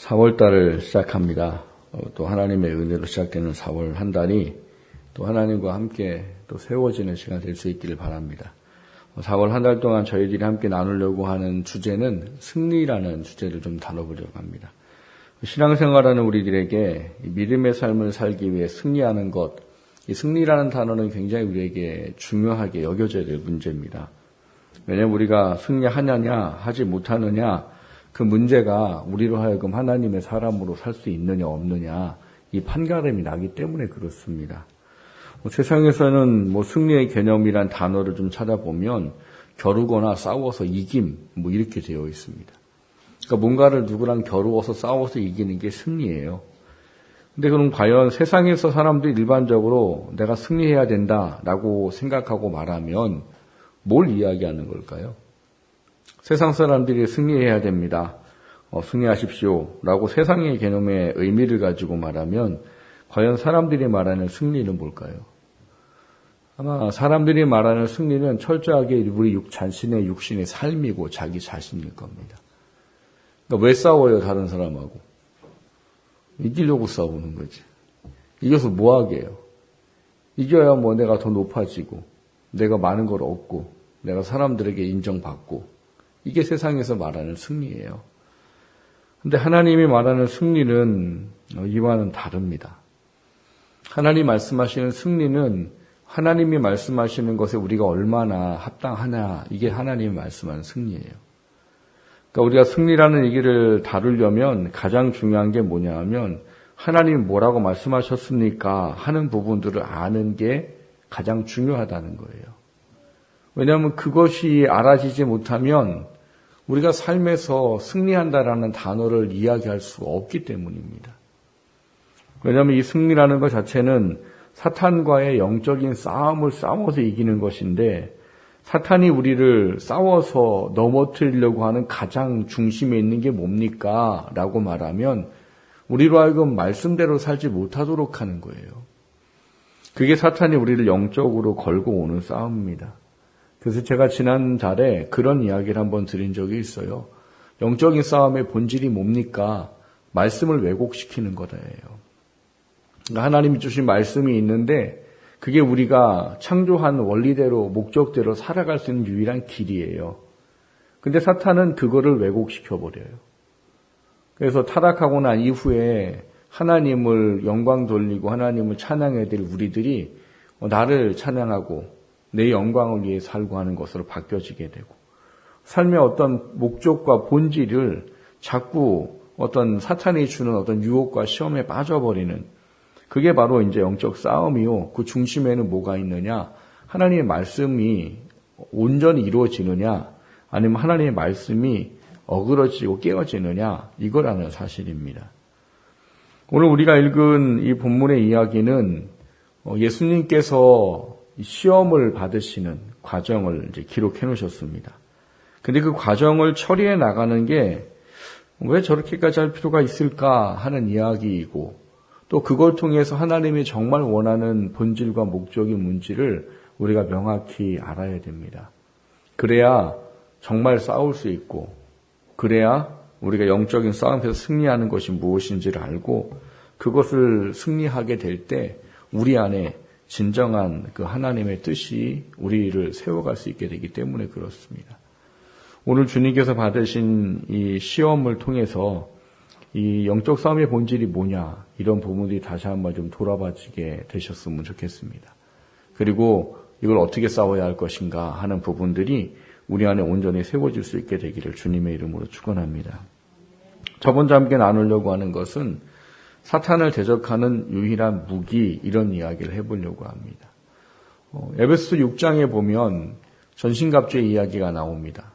4월달을 시작합니다. 또 하나님의 은혜로 시작되는 4월 한 달이 또 하나님과 함께 또 세워지는 시간 될 수 있기를 바랍니다. 4월 한 달 동안 저희들이 함께 나누려고 하는 주제는 승리라는 주제를 좀 다뤄보려고 합니다. 신앙생활하는 우리들에게 믿음의 삶을 살기 위해 승리하는 것, 이 승리라는 단어는 굉장히 우리에게 중요하게 여겨져야 될 문제입니다. 왜냐하면 우리가 승리하느냐 하지 못하느냐 그 문제가 우리로 하여금 하나님의 사람으로 살 수 있느냐 없느냐 이 판가름이 나기 때문에 그렇습니다. 세상에서는 승리의 개념이란 단어를 좀 찾아보면 겨루거나 싸워서 이김 이렇게 되어 있습니다. 그러니까 뭔가를 누구랑 겨루어서 싸워서 이기는 게 승리예요. 근데 그럼 과연 세상에서 사람들이 일반적으로 내가 승리해야 된다라고 생각하고 말하면 뭘 이야기하는 걸까요? 세상 사람들이 승리해야 됩니다. 승리하십시오 라고 세상의 개념의 의미를 가지고 말하면 과연 사람들이 말하는 승리는 뭘까요? 아마 사람들이 말하는 승리는 철저하게 우리 자신의 육신의 삶이고 자기 자신일 겁니다. 그러니까 왜 싸워요 다른 사람하고? 이기려고 싸우는 거지. 이겨서 뭐 하게요? 이겨야 내가 더 높아지고 내가 많은 걸 얻고 내가 사람들에게 인정받고 이게 세상에서 말하는 승리예요. 근데 하나님이 말하는 승리는 이와는 다릅니다. 하나님 말씀하시는 승리는 하나님이 말씀하시는 것에 우리가 얼마나 합당하냐 이게 하나님이 말씀하는 승리예요. 그러니까 우리가 승리라는 얘기를 다루려면 가장 중요한 게 뭐냐 하면 하나님이 뭐라고 말씀하셨습니까 하는 부분들을 아는 게 가장 중요하다는 거예요. 왜냐하면 그것이 알아지지 못하면 우리가 삶에서 승리한다라는 단어를 이야기할 수가 없기 때문입니다. 왜냐하면 이 승리라는 것 자체는 사탄과의 영적인 싸움을 싸워서 이기는 것인데 사탄이 우리를 싸워서 넘어뜨리려고 하는 가장 중심에 있는 게 뭡니까? 라고 말하면 우리로 하여금 말씀대로 살지 못하도록 하는 거예요. 그게 사탄이 우리를 영적으로 걸고 오는 싸움입니다. 그래서 제가 지난 달에 그런 이야기를 한번 드린 적이 있어요. 영적인 싸움의 본질이 뭡니까? 말씀을 왜곡시키는 거다예요. 하나님이 주신 말씀이 있는데 그게 우리가 창조한 원리대로 목적대로 살아갈 수 있는 유일한 길이에요. 근데 사탄은 그거를 왜곡시켜버려요. 그래서 타락하고 난 이후에 하나님을 영광 돌리고 하나님을 찬양해야 될 우리들이 나를 찬양하고 내 영광을 위해 살고 하는 것으로 바뀌어지게 되고 삶의 어떤 목적과 본질을 자꾸 어떤 사탄이 주는 어떤 유혹과 시험에 빠져버리는 그게 바로 이제 영적 싸움이요. 그 중심에는 뭐가 있느냐? 하나님의 말씀이 온전히 이루어지느냐? 아니면 하나님의 말씀이 어그러지고 깨어지느냐? 이거라는 사실입니다. 오늘 우리가 읽은 이 본문의 이야기는 예수님께서 시험을 받으시는 과정을 이제 기록해 놓으셨습니다. 근데 그 과정을 처리해 나가는 게 왜 저렇게까지 할 필요가 있을까 하는 이야기이고 또 그걸 통해서 하나님이 정말 원하는 본질과 목적이 뭔지를 우리가 명확히 알아야 됩니다. 그래야 정말 싸울 수 있고 그래야 우리가 영적인 싸움에서 승리하는 것이 무엇인지를 알고 그것을 승리하게 될 때 우리 안에 진정한 그 하나님의 뜻이 우리를 세워갈 수 있게 되기 때문에 그렇습니다. 오늘 주님께서 받으신 이 시험을 통해서 이 영적 싸움의 본질이 뭐냐 이런 부분들이 다시 한번 좀 돌아봐지게 되셨으면 좋겠습니다. 그리고 이걸 어떻게 싸워야 할 것인가 하는 부분들이 우리 안에 온전히 세워질 수 있게 되기를 주님의 이름으로 축원합니다. 저번 주에 함께 나누려고 하는 것은 사탄을 대적하는 유일한 무기 이런 이야기를 해보려고 합니다. 에베소 6장에 보면 전신갑주의 이야기가 나옵니다.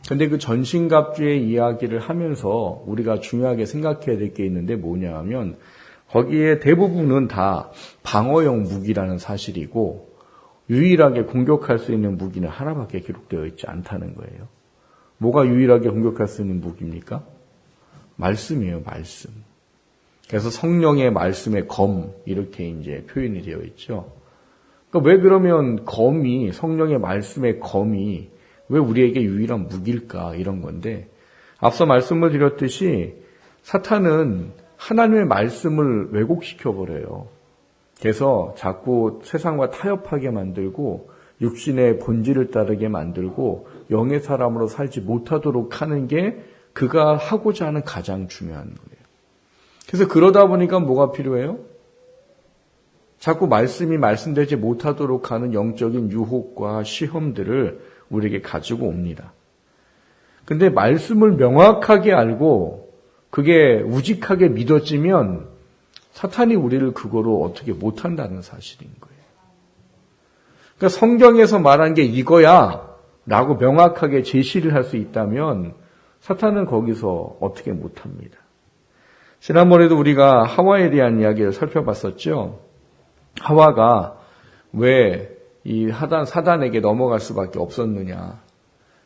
근데 그 전신갑주의 이야기를 하면서 우리가 중요하게 생각해야 될 게 있는데 뭐냐 하면 거기에 대부분은 다 방어용 무기라는 사실이고 유일하게 공격할 수 있는 무기는 하나밖에 기록되어 있지 않다는 거예요. 뭐가 유일하게 공격할 수 있는 무기입니까? 말씀이에요, 말씀. 그래서 성령의 말씀의 검 이렇게 이제 표현이 되어 있죠. 그러니까 왜 그러면 검이 성령의 말씀의 검이 왜 우리에게 유일한 무기일까 이런 건데 앞서 말씀을 드렸듯이 사탄은 하나님의 말씀을 왜곡시켜버려요. 그래서 자꾸 세상과 타협하게 만들고 육신의 본질을 따르게 만들고 영의 사람으로 살지 못하도록 하는 게 그가 하고자 하는 가장 중요한 거예요. 그래서 그러다 보니까 뭐가 필요해요? 자꾸 말씀이 말씀되지 못하도록 하는 영적인 유혹과 시험들을 우리에게 가지고 옵니다. 근데 말씀을 명확하게 알고 그게 우직하게 믿어지면 사탄이 우리를 그거로 어떻게 못한다는 사실인 거예요. 그러니까 성경에서 말한 게 이거야 라고 명확하게 제시를 할 수 있다면 사탄은 거기서 어떻게 못합니다. 지난번에도 우리가 하와에 대한 이야기를 살펴봤었죠. 하와가 왜 이 사단에게 넘어갈 수밖에 없었느냐.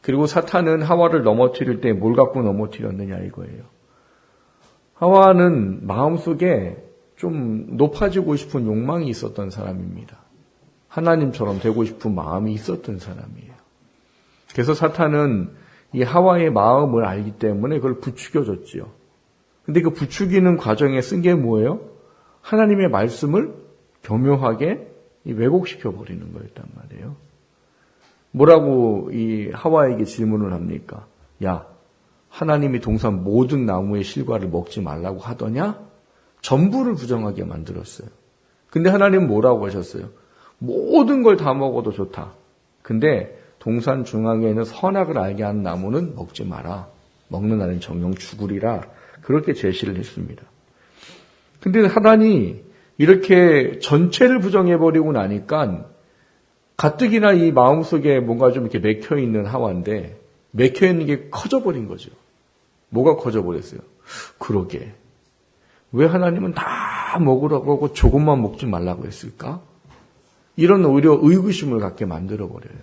그리고 사탄은 하와를 넘어뜨릴 때 뭘 갖고 넘어뜨렸느냐 이거예요. 하와는 마음속에 좀 높아지고 싶은 욕망이 있었던 사람입니다. 하나님처럼 되고 싶은 마음이 있었던 사람이에요. 그래서 사탄은 이 하와의 마음을 알기 때문에 그걸 부추겨줬지요. 근데 그 부추기는 과정에 쓴 게 뭐예요? 하나님의 말씀을 교묘하게 왜곡시켜 버리는 거였단 말이에요. 뭐라고 이 하와에게 질문을 합니까? 야, 하나님이 동산 모든 나무의 실과를 먹지 말라고 하더냐? 전부를 부정하게 만들었어요. 근데 하나님은 뭐라고 하셨어요? 모든 걸 다 먹어도 좋다. 근데 동산 중앙에 있는 선악을 알게 하는 나무는 먹지 마라. 먹는 날은 정령 죽으리라. 그렇게 제시를 했습니다. 근데 하단이 이렇게 전체를 부정해버리고 나니까 가뜩이나 이 마음속에 뭔가 좀 이렇게 맥혀있는 하와인데 맥혀있는 게 커져버린 거죠. 뭐가 커져버렸어요? 그러게. 왜 하나님은 다 먹으라고 하고 조금만 먹지 말라고 했을까? 이런 오히려 의구심을 갖게 만들어버려요.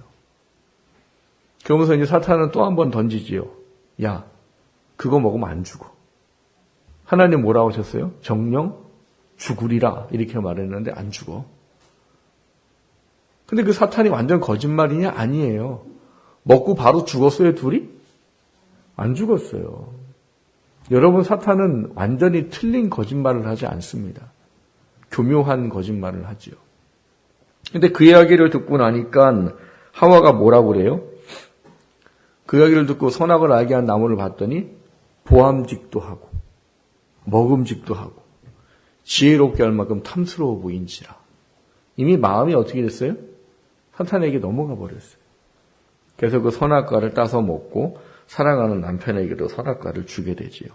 그러면서 이제 사탄은 또 한 번 던지지요. 야, 그거 먹으면 안 죽어. 하나님 뭐라고 하셨어요? 정령 죽으리라 이렇게 말했는데 안 죽어. 근데 그 사탄이 완전 거짓말이냐? 아니에요. 먹고 바로 죽었어요, 둘이? 안 죽었어요. 여러분, 사탄은 완전히 틀린 거짓말을 하지 않습니다. 교묘한 거짓말을 하지요. 근데 그 이야기를 듣고 나니까 하와가 뭐라고 그래요? 그 이야기를 듣고 선악을 알게 한 나무를 봤더니 보암직도 하고 먹음직도 하고 지혜롭게 할 만큼 탐스러워 보인지라. 이미 마음이 어떻게 됐어요? 사탄에게 넘어가 버렸어요. 그래서 그 선악과를 따서 먹고 사랑하는 남편에게도 선악과를 주게 되지요.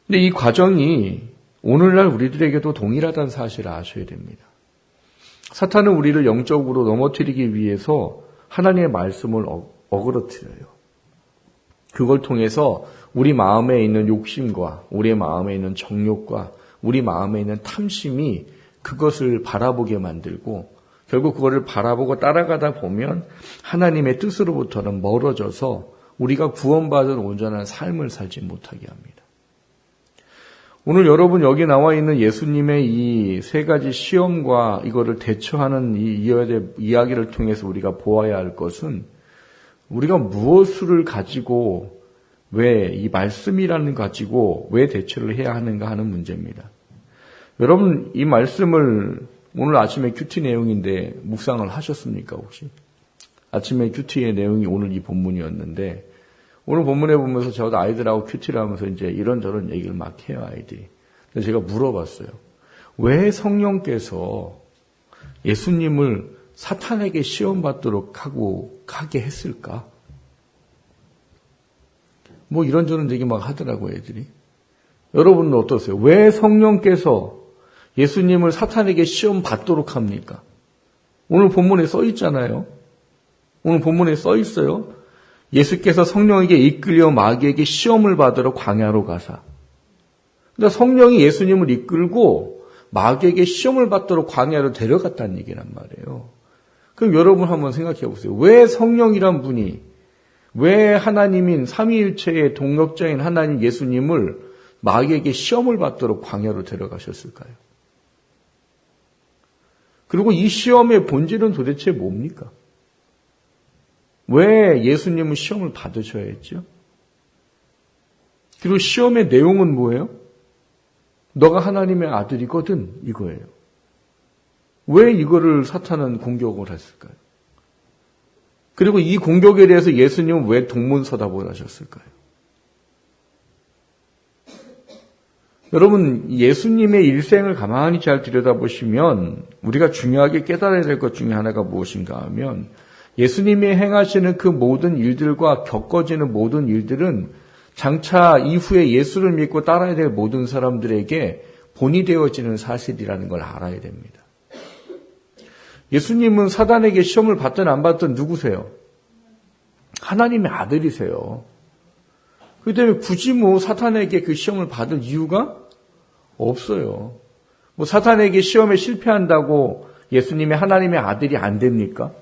근데 이 과정이 오늘날 우리들에게도 동일하다는 사실을 아셔야 됩니다. 사탄은 우리를 영적으로 넘어뜨리기 위해서 하나님의 말씀을 어그러뜨려요. 그걸 통해서 우리 마음에 있는 욕심과 우리 마음에 있는 정욕과 우리 마음에 있는 탐심이 그것을 바라보게 만들고 결국 그거를 바라보고 따라가다 보면 하나님의 뜻으로부터는 멀어져서 우리가 구원받은 온전한 삶을 살지 못하게 합니다. 오늘 여러분 여기 나와 있는 예수님의 이 세 가지 시험과 이거를 대처하는 이 이야기를 통해서 우리가 보아야 할 것은 우리가 무엇을 가지고 왜 이 말씀이라는 가지고 왜 대처를 해야 하는가 하는 문제입니다. 여러분 이 말씀을 오늘 아침에 큐티 내용인데 묵상을 하셨습니까 혹시? 아침에 큐티의 내용이 오늘 이 본문이었는데 오늘 본문에 보면서 저도 아이들하고 큐티를 하면서 이제 이런저런 얘기를 막 해요 아이들이. 그래서 제가 물어봤어요. 왜 성령께서 예수님을 사탄에게 시험받도록 하게 했을까? 뭐 이런저런 얘기 막 하더라고요 애들이. 여러분은 어떠세요? 왜 성령께서 예수님을 사탄에게 시험 받도록 합니까? 오늘 본문에 써 있잖아요. 오늘 본문에 써 있어요. 예수께서 성령에게 이끌려 마귀에게 시험을 받으러 광야로 가사. 그러니까 성령이 예수님을 이끌고 마귀에게 시험을 받도록 광야로 데려갔다는 얘기란 말이에요. 그럼 여러분 한번 생각해 보세요. 왜 성령이란 분이 왜 하나님인 삼위일체의 동력자인 하나님 예수님을 마귀에게 시험을 받도록 광야로 데려가셨을까요? 그리고 이 시험의 본질은 도대체 뭡니까? 왜 예수님은 시험을 받으셔야 했죠? 그리고 시험의 내용은 뭐예요? 너가 하나님의 아들이거든, 이거예요. 왜 이거를 사탄은 공격을 했을까요? 그리고 이 공격에 대해서 예수님은 왜 동문서답을 하셨을까요? 여러분, 예수님의 일생을 가만히 잘 들여다보시면 우리가 중요하게 깨달아야 될 것 중에 하나가 무엇인가 하면 예수님이 행하시는 그 모든 일들과 겪어지는 모든 일들은 장차 이후에 예수를 믿고 따라야 될 모든 사람들에게 본이 되어지는 사실이라는 걸 알아야 됩니다. 예수님은 사단에게 시험을 받든 안 받든 누구세요? 하나님의 아들이세요. 그렇기 때문에 굳이 사탄에게 그 시험을 받을 이유가 없어요. 사탄에게 시험에 실패한다고 예수님이 하나님의 아들이 안 됩니까?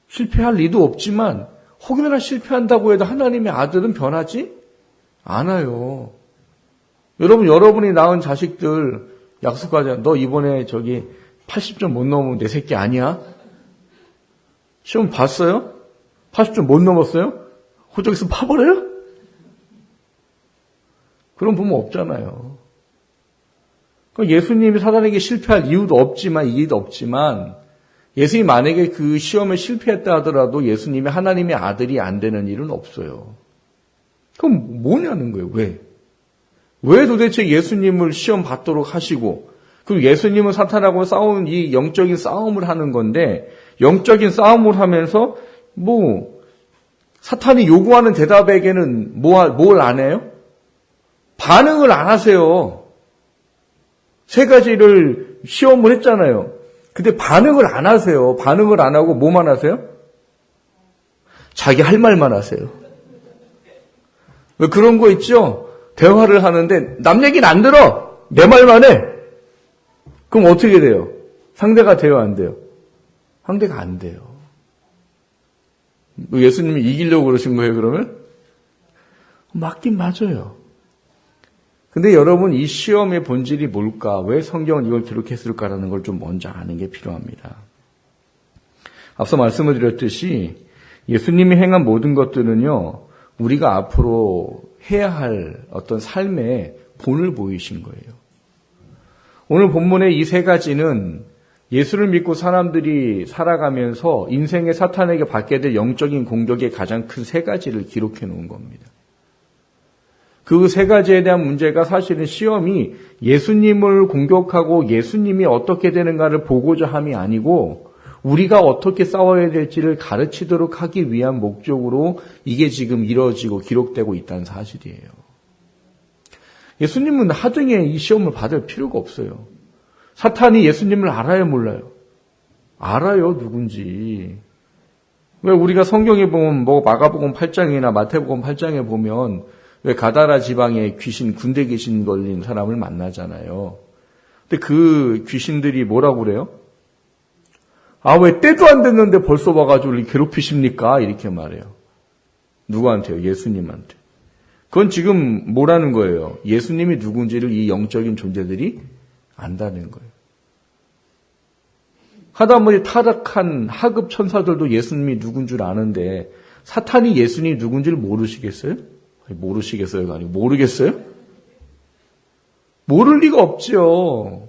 실패할 리도 없지만 혹여나 실패한다고 해도 하나님의 아들은 변하지 않아요. 여러분이 낳은 자식들 약속하자. 너 이번에 80점 못 넘으면 내 새끼 아니야? 시험 봤어요? 80점 못 넘었어요? 호적에서 파버려요? 그런 부모 없잖아요. 예수님이 사단에게 실패할 이유도 없지만 이유도 없지만 예수님이 만약에 그 시험에 실패했다 하더라도 예수님이 하나님의 아들이 안 되는 일은 없어요. 그럼 뭐냐는 거예요. 왜 도대체 예수님을 시험 받도록 하시고 그리고 예수님은 사탄하고 싸우는 이 영적인 싸움을 하는 건데 영적인 싸움을 하면서 사탄이 요구하는 대답에게는 뭘 안 해요? 반응을 안 하세요. 3가지를 시험을 했잖아요. 근데 반응을 안 하세요. 반응을 안 하고 뭐만 하세요? 자기 할 말만 하세요. 왜 그런 거 있죠? 대화를 하는데 남 얘기는 안 들어. 내 말만 해. 그럼 어떻게 돼요? 상대가 돼요, 안 돼요? 상대가 안 돼요. 예수님이 이기려고 그러신 거예요, 그러면? 맞긴 맞아요. 근데 여러분, 이 시험의 본질이 뭘까? 왜 성경은 이걸 기록했을까라는 걸 좀 먼저 아는 게 필요합니다. 앞서 말씀을 드렸듯이 예수님이 행한 모든 것들은요, 우리가 앞으로 해야 할 어떤 삶의 본을 보이신 거예요. 오늘 본문의 이 3가지는 예수를 믿고 사람들이 살아가면서 인생의 사탄에게 받게 될 영적인 공격의 가장 큰 3가지를 기록해 놓은 겁니다. 그 3가지에 대한 문제가 사실은 시험이 예수님을 공격하고 예수님이 어떻게 되는가를 보고자 함이 아니고 우리가 어떻게 싸워야 될지를 가르치도록 하기 위한 목적으로 이게 지금 이루어지고 기록되고 있다는 사실이에요. 예수님은 하등에 이 시험을 받을 필요가 없어요. 사탄이 예수님을 알아요, 몰라요? 알아요, 누군지. 왜 우리가 성경에 보면 마가복음 8장이나 마태복음 8장에 보면 왜 가다라 지방에 군대 귀신 걸린 사람을 만나잖아요. 근데 그 귀신들이 뭐라고 그래요? 왜 때도 안 됐는데 벌써 와가지고 괴롭히십니까? 이렇게 말해요. 누구한테요? 예수님한테. 그건 지금 뭐라는 거예요? 예수님이 누군지를 이 영적인 존재들이 안다는 거예요. 하다못해 타락한 하급 천사들도 예수님이 누군 줄 아는데 사탄이 예수님이 누군지를 모르시겠어요? 모르시겠어요가 아니고 모르겠어요? 모를 리가 없죠.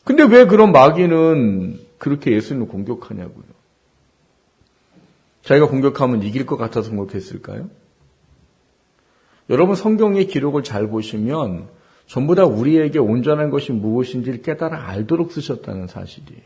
근데 왜 그런 마귀는 그렇게 예수님을 공격하냐고요. 자기가 공격하면 이길 것 같아서 공격했을까요? 여러분 성경의 기록을 잘 보시면 전부 다 우리에게 온전한 것이 무엇인지를 깨달아 알도록 쓰셨다는 사실이에요.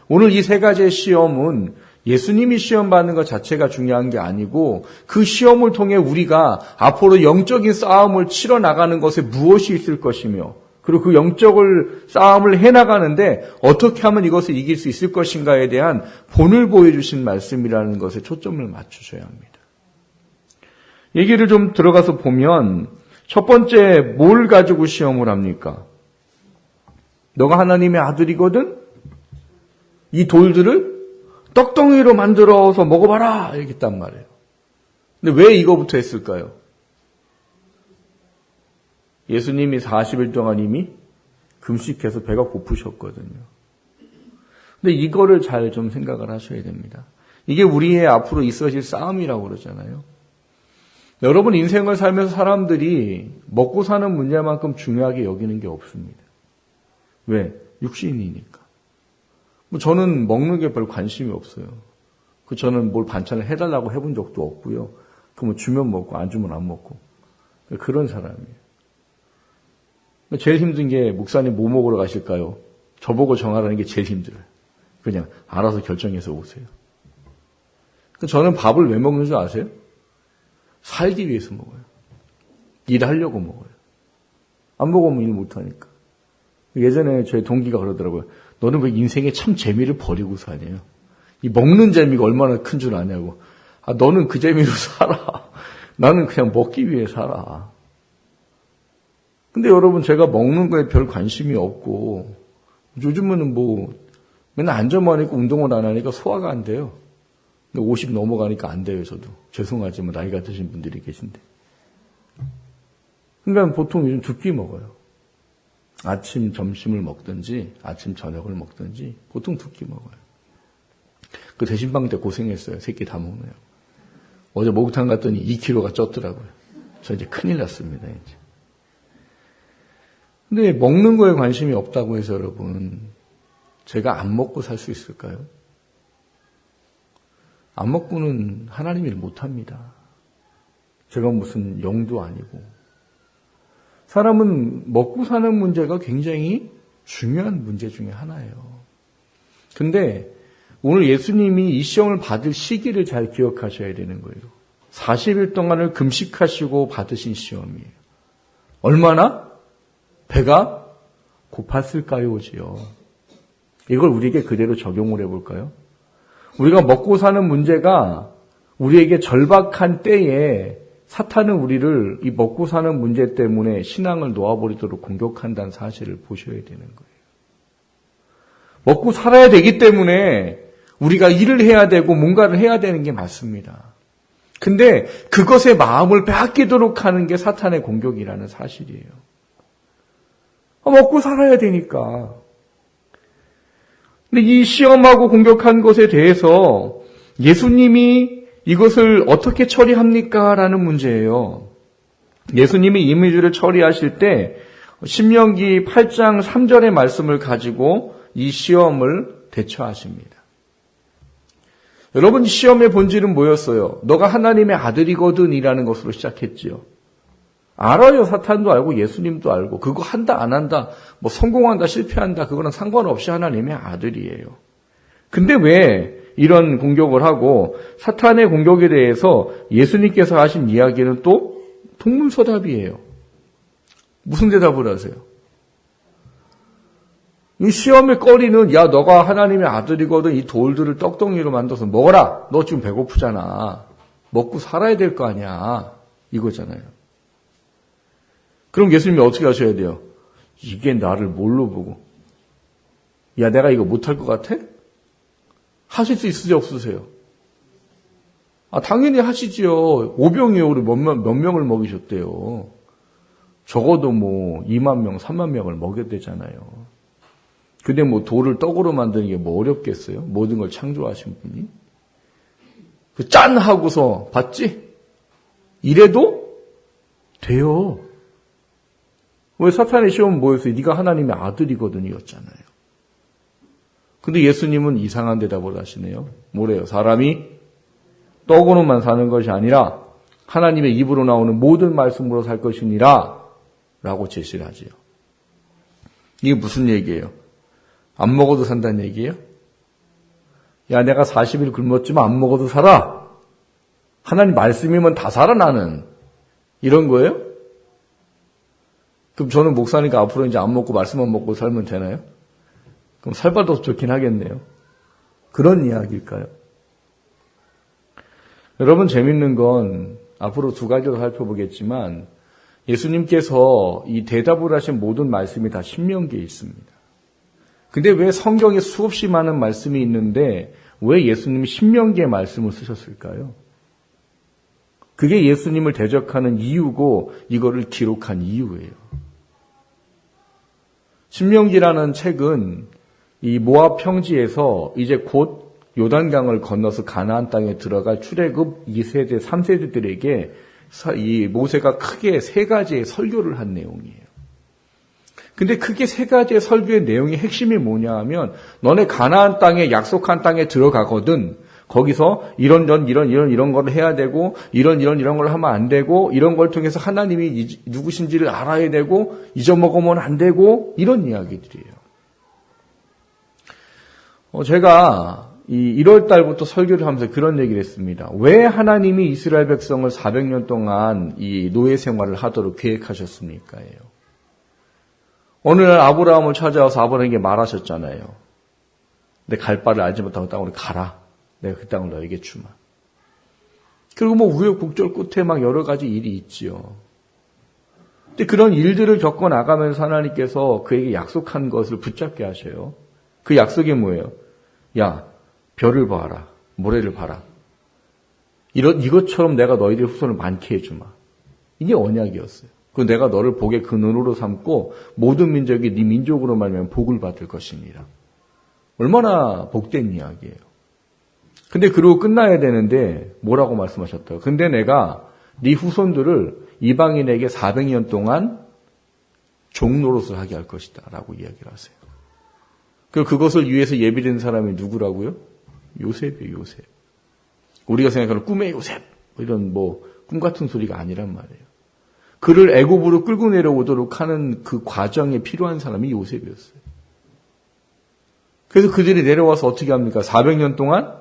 오늘 이 3가지의 시험은 예수님이 시험 받는 것 자체가 중요한 게 아니고 그 시험을 통해 우리가 앞으로 영적인 싸움을 치러 나가는 것에 무엇이 있을 것이며 그리고 그 영적을 싸움을 해나가는데 어떻게 하면 이것을 이길 수 있을 것인가에 대한 본을 보여주신 말씀이라는 것에 초점을 맞추셔야 합니다. 얘기를 좀 들어가서 보면 첫 번째 뭘 가지고 시험을 합니까? 너가 하나님의 아들이거든? 이 돌들을 떡덩이로 만들어서 먹어봐라 이렇게 했단 말이에요. 근데 왜 이거부터 했을까요? 예수님이 40일 동안 이미 금식해서 배가 고프셨거든요. 근데 이거를 잘 좀 생각을 하셔야 됩니다. 이게 우리의 앞으로 있어질 싸움이라고 그러잖아요. 여러분 인생을 살면서 사람들이 먹고 사는 문제만큼 중요하게 여기는 게 없습니다. 왜? 육신이니까. 저는 먹는 게 별 관심이 없어요. 저는 뭘 반찬을 해달라고 해본 적도 없고요. 주면 먹고 안 주면 안 먹고. 그런 사람이에요. 제일 힘든 게 목사님 뭐 먹으러 가실까요? 저보고 정하라는 게 제일 힘들어요. 그냥 알아서 결정해서 오세요. 저는 밥을 왜 먹는 줄 아세요? 살기 위해서 먹어요. 일하려고 먹어요. 안 먹으면 일 못하니까. 예전에 저희 동기가 그러더라고요. 너는 왜 인생에 참 재미를 버리고 사냐요. 이 먹는 재미가 얼마나 큰 줄 아냐고. 너는 그 재미로 살아. 나는 그냥 먹기 위해 살아. 근데 여러분 제가 먹는 거에 별 관심이 없고 요즘은 맨날 앉아만 있고 운동을 안 하니까 소화가 안 돼요. 50 넘어가니까 안 돼요, 저도. 죄송하지만 나이가 드신 분들이 계신데. 그러니까 보통 요즘 두 끼 먹어요. 아침, 점심을 먹든지, 아침, 저녁을 먹든지, 보통 두 끼 먹어요. 그 대신방 때 고생했어요. 세 끼 다 먹네요. 어제 목욕탕 갔더니 2kg가 쪘더라고요. 저 이제 큰일 났습니다, 이제. 근데 먹는 거에 관심이 없다고 해서 여러분, 제가 안 먹고 살 수 있을까요? 안 먹고는 하나님 일 못합니다. 제가 무슨 영도 아니고. 사람은 먹고 사는 문제가 굉장히 중요한 문제 중에 하나예요. 근데 오늘 예수님이 이 시험을 받을 시기를 잘 기억하셔야 되는 거예요. 40일 동안을 금식하시고 받으신 시험이에요. 얼마나? 배가 고팠을까요?지요. 이걸 우리에게 그대로 적용을 해볼까요? 우리가 먹고 사는 문제가 우리에게 절박한 때에 사탄은 우리를 이 먹고 사는 문제 때문에 신앙을 놓아버리도록 공격한다는 사실을 보셔야 되는 거예요. 먹고 살아야 되기 때문에 우리가 일을 해야 되고 뭔가를 해야 되는 게 맞습니다. 근데 그것에 마음을 빼앗기도록 하는 게 사탄의 공격이라는 사실이에요. 먹고 살아야 되니까. 근데 이 시험하고 공격한 것에 대해서 예수님이 이것을 어떻게 처리합니까? 라는 문제예요. 예수님이 이미지를 처리하실 때 신명기 8장 3절의 말씀을 가지고 이 시험을 대처하십니다. 여러분, 시험의 본질은 뭐였어요? 너가 하나님의 아들이거든 이라는 것으로 시작했지요. 알아요. 사탄도 알고 예수님도 알고. 그거 한다 안 한다, 성공한다 실패한다, 그거는 상관없이 하나님의 아들이에요. 근데 왜 이런 공격을 하고 사탄의 공격에 대해서 예수님께서 하신 이야기는 또 동문서답이에요. 무슨 대답을 하세요? 이 시험의 거리는 너가 하나님의 아들이거든 이 돌들을 떡덩이로 만들어서 먹어라. 너 지금 배고프잖아. 먹고 살아야 될 거 아니야. 이거잖아요. 그럼 예수님이 어떻게 하셔야 돼요? 이게 나를 뭘로 보고? 내가 이거 못할 것 같아? 하실 수 있으세요, 없으세요? 당연히 하시지요. 오병이어로 몇 명을 먹이셨대요. 적어도 2만 명, 3만 명을 먹여야 되잖아요. 근데 돌을 떡으로 만드는 게 어렵겠어요? 모든 걸 창조하신 분이? 짠! 하고서, 봤지? 이래도 돼요. 왜 사탄의 시험은 뭐였어요? 네가 하나님의 아들이거든 이었잖아요. 근데 예수님은 이상한 대답을 하시네요. 뭐래요? 사람이 떡으로만 사는 것이 아니라 하나님의 입으로 나오는 모든 말씀으로 살 것이니라 라고 제시를 하지요. 이게 무슨 얘기예요? 안 먹어도 산다는 얘기예요? 내가 40일 굶었지만 안 먹어도 살아. 하나님 말씀이면 다 살아 나는. 이런 거예요? 그럼 저는 목사니까 앞으로 이제 안 먹고 말씀만 먹고 살면 되나요? 그럼 살바도 좋긴 하겠네요. 그런 이야기일까요? 여러분, 재밌는 건 앞으로 두 가지로 살펴보겠지만 예수님께서 이 대답을 하신 모든 말씀이 다 신명기에 있습니다. 근데 왜 성경에 수없이 많은 말씀이 있는데 왜 예수님이 신명기의 말씀을 쓰셨을까요? 그게 예수님을 대적하는 이유고 이거를 기록한 이유예요. 신명기라는 책은 이 모압 평지에서 이제 곧 요단강을 건너서 가나안 땅에 들어갈 출애굽 2세대, 3세대들에게 이 모세가 크게 세 가지의 설교를 한 내용이에요. 근데 크게 세 가지의 설교의 내용의 핵심이 뭐냐 하면 너네 가나안 땅에 약속한 땅에 들어가거든 거기서 이런 걸 해야 되고 이런 걸 하면 안 되고 이런 걸 통해서 하나님이 누구신지를 알아야 되고 잊어먹으면 안 되고 이런 이야기들이에요. 제가 1월 달부터 설교를 하면서 그런 얘기를 했습니다. 왜 하나님이 이스라엘 백성을 400년 동안 이 노예 생활을 하도록 계획하셨습니까? 어느 날 아브라함을 찾아와서 아브라함에게 말하셨잖아요. 내 갈 바를 알지 못하고 땅으로 가라. 내가 그 땅을 너에게 주마. 그리고 뭐 우여곡절 끝에 막 여러 가지 일이 있지요. 근데 그런 일들을 겪어 나가면서 하나님께서 그에게 약속한 것을 붙잡게 하셔요. 그 약속이 뭐예요? 야, 별을 봐라. 모래를 봐라. 이것처럼 내가 너희들 후손을 많게 해주마. 이게 언약이었어요. 그 내가 너를 복의 근원으로 삼고 모든 민족이 네 민족으로 말미암아 복을 받을 것이니라. 얼마나 복된 이야기예요. 근데 그러고 끝나야 되는데 뭐라고 말씀하셨다고? 근데 내가 네 후손들을 이방인에게 400년 동안 종노릇을 하게 할 것이다 라고 이야기를 하세요. 그리고 그것을 위해서 예비된 사람이 누구라고요? 요셉이에요. 요셉. 우리가 생각하는 꿈의 요셉 이런 꿈 같은 소리가 아니란 말이에요. 그를 애굽으로 끌고 내려오도록 하는 그 과정에 필요한 사람이 요셉이었어요. 그래서 그들이 내려와서 어떻게 합니까? 400년 동안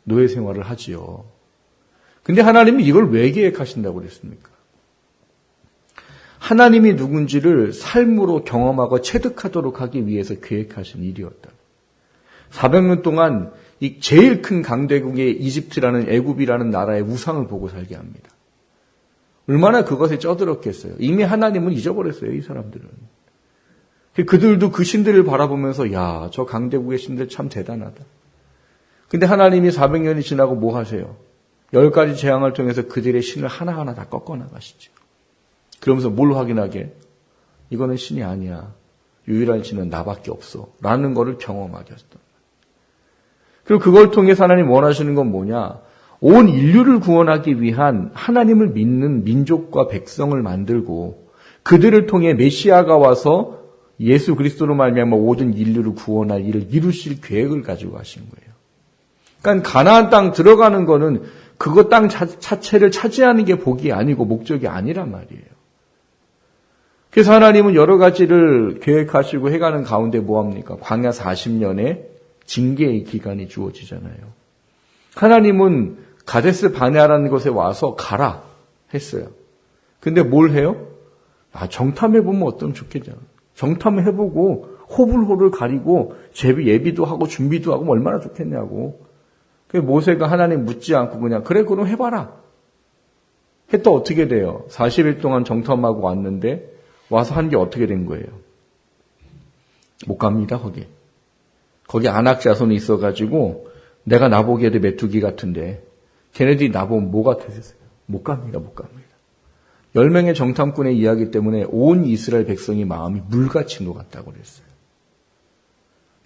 노예 생활을 하지요. 근데 하나님이 이걸 왜 계획하신다고 그랬습니까? 하나님이 누군지를 삶으로 경험하고 체득하도록 하기 위해서 계획하신 일이었다. 400년 동안 이 제일 큰 강대국의 이집트라는 애굽이라는 나라의 우상을 보고 살게 합니다. 얼마나 그것에 쩌들었겠어요. 이미 하나님은 잊어버렸어요. 이 사람들은. 그들도 그 신들을 바라보면서 야, 저 강대국의 신들 참 대단하다. 근데 하나님이 400년이 지나고 뭐 하세요? 10가지 재앙을 통해서 그들의 신을 하나하나 다 꺾어나가시죠. 그러면서 뭘 확인하게? 이거는 신이 아니야. 유일한 신은 나밖에 없어. 라는 거를 경험하게 하셨다. 그리고 그걸 통해서 하나님 원하시는 건 뭐냐? 온 인류를 구원하기 위한 하나님을 믿는 민족과 백성을 만들고 그들을 통해 메시아가 와서 예수 그리스도로 말미암아 모든 인류를 구원할 일을 이루실 계획을 가지고 하신 거예요. 그러니까 가나안 땅 들어가는 거는 그거 땅 자체를 차지하는 게 복이 아니고 목적이 아니란 말이에요. 그래서 하나님은 여러 가지를 계획하시고 해가는 가운데 뭐합니까? 광야 40년의 징계의 기간이 주어지잖아요. 하나님은 가데스 바네아라는 곳에 와서 가라 했어요. 근데 뭘 해요? 정탐해보면 어떠면 좋겠잖아요. 정탐해보고 호불호를 가리고 예비도 하고 준비도 하고 얼마나 좋겠냐고. 그래서 모세가 하나님 묻지 않고 그냥 그래 그럼 해봐라. 했더 어떻게 돼요? 40일 동안 정탐하고 왔는데 와서 한 게 어떻게 된 거예요? 못 갑니다 거기. 거기 안악 자손이 있어가지고 내가 나보기에도 메뚜기 같은데 걔네들이 나보면 뭐 같으셨어요? 못 갑니다. 10명의 정탐꾼의 이야기 때문에 온 이스라엘 백성이 마음이 물같이 녹았다고 그랬어요.